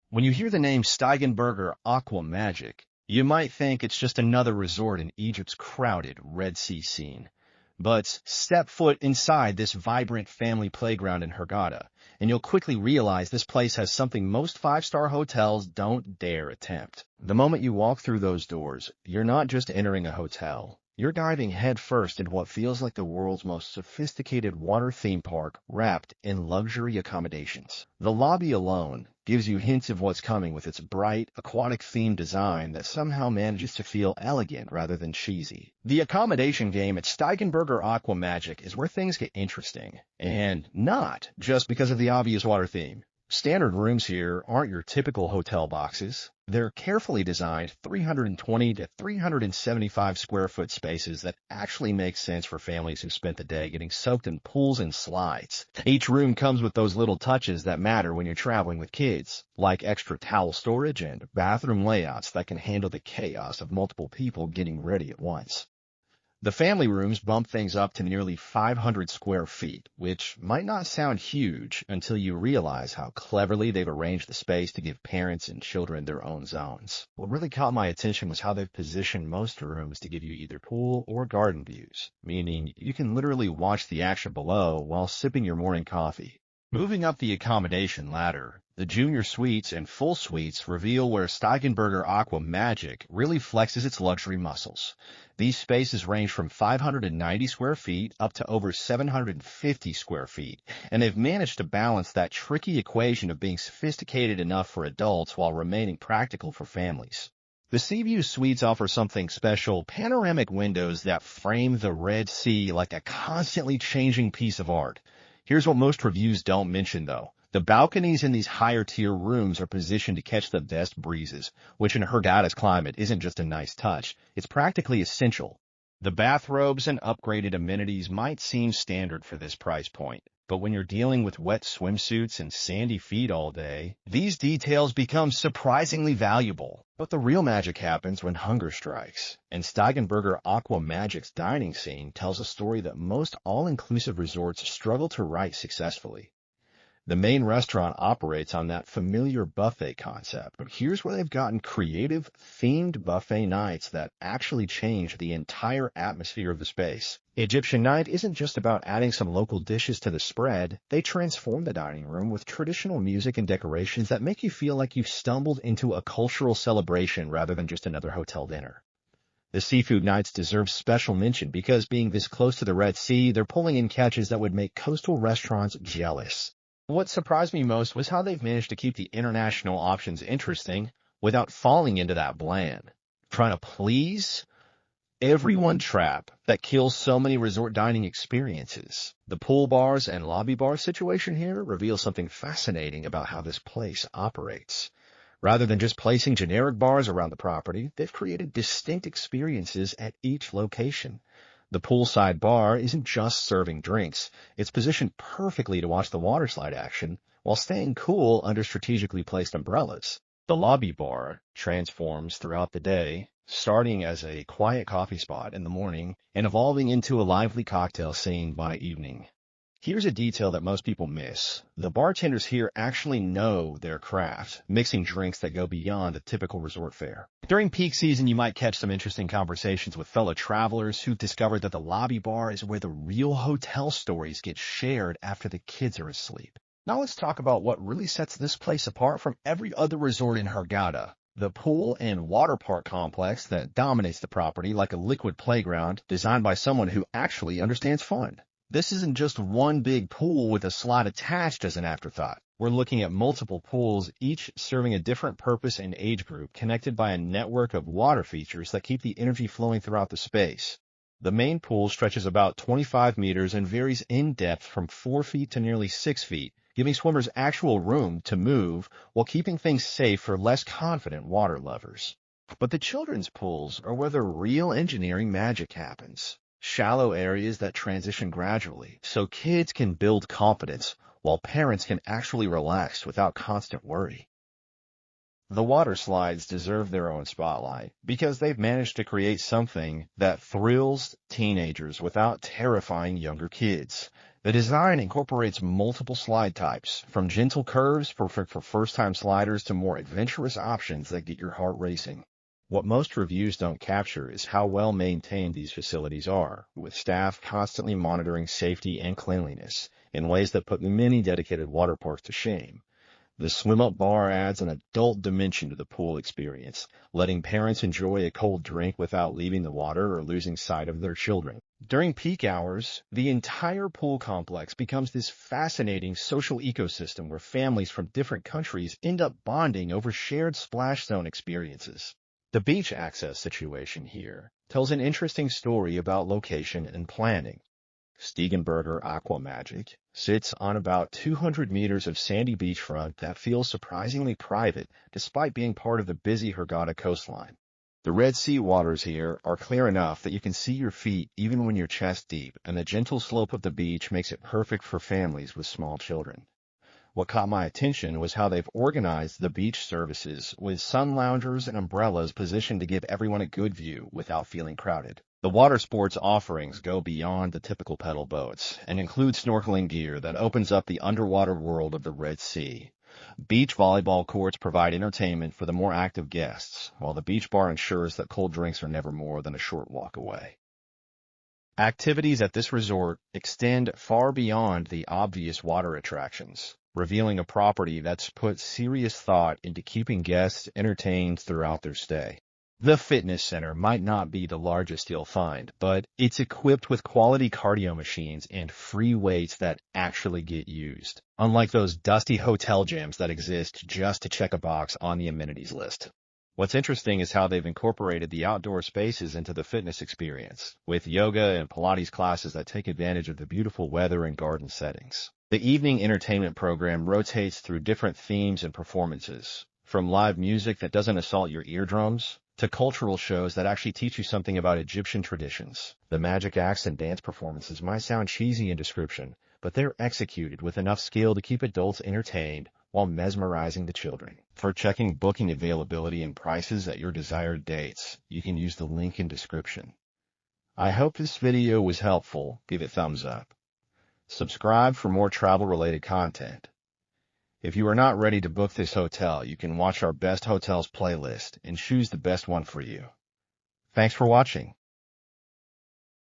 When you hear the name Steigenberger Aqua Magic, you might think it's just another resort in Egypt's crowded Red Sea scene. But step foot inside this vibrant family playground in Hurghada, and you'll quickly realize this place has something most five-star hotels don't dare attempt. The moment you walk through those doors, you're not just entering a hotel. You're diving headfirst into what feels like the world's most sophisticated water theme park wrapped in luxury accommodations. The lobby alone gives you hints of what's coming with its bright, aquatic-themed design that somehow manages to feel elegant rather than cheesy. The accommodation game at Steigenberger Aqua Magic is where things get interesting, and not just because of the obvious water theme. Standard rooms here aren't your typical hotel boxes. They're carefully designed 320 to 375 square foot spaces that actually make sense for families who spent the day getting soaked in pools and slides. Each room comes with those little touches that matter when you're traveling with kids, like extra towel storage and bathroom layouts that can handle the chaos of multiple people getting ready at once. The family rooms bump things up to nearly 500 square feet, which might not sound huge until you realize how cleverly they've arranged the space to give parents and children their own zones. What really caught my attention was how they've positioned most rooms to give you either pool or garden views, meaning you can literally watch the action below while sipping your morning coffee. Moving up the accommodation ladder, the junior suites and full suites reveal where Steigenberger Aqua Magic really flexes its luxury muscles. These spaces range from 590 square feet up to over 750 square feet, and they've managed to balance that tricky equation of being sophisticated enough for adults while remaining practical for families. The Seaview Suites offer something special, panoramic windows that frame the Red Sea like a constantly changing piece of art. Here's what most reviews don't mention, though. The balconies in these higher-tier rooms are positioned to catch the best breezes, which in Hurghada's climate isn't just a nice touch, it's practically essential. The bathrobes and upgraded amenities might seem standard for this price point, but when you're dealing with wet swimsuits and sandy feet all day, these details become surprisingly valuable. But the real magic happens when hunger strikes, and Steigenberger Aqua Magic's dining scene tells a story that most all-inclusive resorts struggle to write successfully. The main restaurant operates on that familiar buffet concept, but here's where they've gotten creative, themed buffet nights that actually change the entire atmosphere of the space. Egyptian Night isn't just about adding some local dishes to the spread. They transform the dining room with traditional music and decorations that make you feel like you've stumbled into a cultural celebration rather than just another hotel dinner. The seafood nights deserve special mention because being this close to the Red Sea, they're pulling in catches that would make coastal restaurants jealous. What surprised me most was how they've managed to keep the international options interesting without falling into that bland, trying to please everyone trap that kills so many resort dining experiences. The pool bars and lobby bar situation here reveals something fascinating about how this place operates. Rather than just placing generic bars around the property, they've created distinct experiences at each location. The poolside bar isn't just serving drinks. It's positioned perfectly to watch the water slide action while staying cool under strategically placed umbrellas. The lobby bar transforms throughout the day, starting as a quiet coffee spot in the morning and evolving into a lively cocktail scene by evening. Here's a detail that most people miss. The bartenders here actually know their craft, mixing drinks that go beyond a typical resort fare. During peak season, you might catch some interesting conversations with fellow travelers who've discovered that the lobby bar is where the real hotel stories get shared after the kids are asleep. Now let's talk about what really sets this place apart from every other resort in Hurghada. The pool and water park complex that dominates the property like a liquid playground designed by someone who actually understands fun. This isn't just one big pool with a slide attached as an afterthought. We're looking at multiple pools, each serving a different purpose and age group, connected by a network of water features that keep the energy flowing throughout the space. The main pool stretches about 25 meters and varies in depth from 4 feet to nearly 6 feet, giving swimmers actual room to move while keeping things safe for less confident water lovers. But the children's pools are where the real engineering magic happens. Shallow areas that transition gradually, so kids can build confidence while parents can actually relax without constant worry. The water slides deserve their own spotlight because they've managed to create something that thrills teenagers without terrifying younger kids. The design incorporates multiple slide types, from gentle curves perfect for first-time sliders to more adventurous options that get your heart racing. What most reviews don't capture is how well maintained these facilities are, with staff constantly monitoring safety and cleanliness in ways that put many dedicated water parks to shame. The swim-up bar adds an adult dimension to the pool experience, letting parents enjoy a cold drink without leaving the water or losing sight of their children. During peak hours, the entire pool complex becomes this fascinating social ecosystem where families from different countries end up bonding over shared splash zone experiences. The beach access situation here tells an interesting story about location and planning. Steigenberger Aqua Magic sits on about 200 meters of sandy beachfront that feels surprisingly private despite being part of the busy Hurghada coastline. The Red Sea waters here are clear enough that you can see your feet even when you're chest deep, and the gentle slope of the beach makes it perfect for families with small children. What caught my attention was how they've organized the beach services, with sun loungers and umbrellas positioned to give everyone a good view without feeling crowded. The water sports offerings go beyond the typical pedal boats and include snorkeling gear that opens up the underwater world of the Red Sea. Beach volleyball courts provide entertainment for the more active guests, while the beach bar ensures that cold drinks are never more than a short walk away. Activities at this resort extend far beyond the obvious water attractions, revealing a property that's put serious thought into keeping guests entertained throughout their stay. The fitness center might not be the largest you'll find, but it's equipped with quality cardio machines and free weights that actually get used, unlike those dusty hotel gyms that exist just to check a box on the amenities list. What's interesting is how they've incorporated the outdoor spaces into the fitness experience, with yoga and Pilates classes that take advantage of the beautiful weather and garden settings. The evening entertainment program rotates through different themes and performances, from live music that doesn't assault your eardrums to cultural shows that actually teach you something about Egyptian traditions. The magic acts and dance performances might sound cheesy in description, but they're executed with enough skill to keep adults entertained while mesmerizing the children. For checking booking availability and prices at your desired dates, you can use the link in description. I hope this video was helpful. Give it a thumbs up. Subscribe for more travel-related content. If you are not ready to book this hotel, you can watch our Best Hotels playlist and choose the best one for you. Thanks for watching.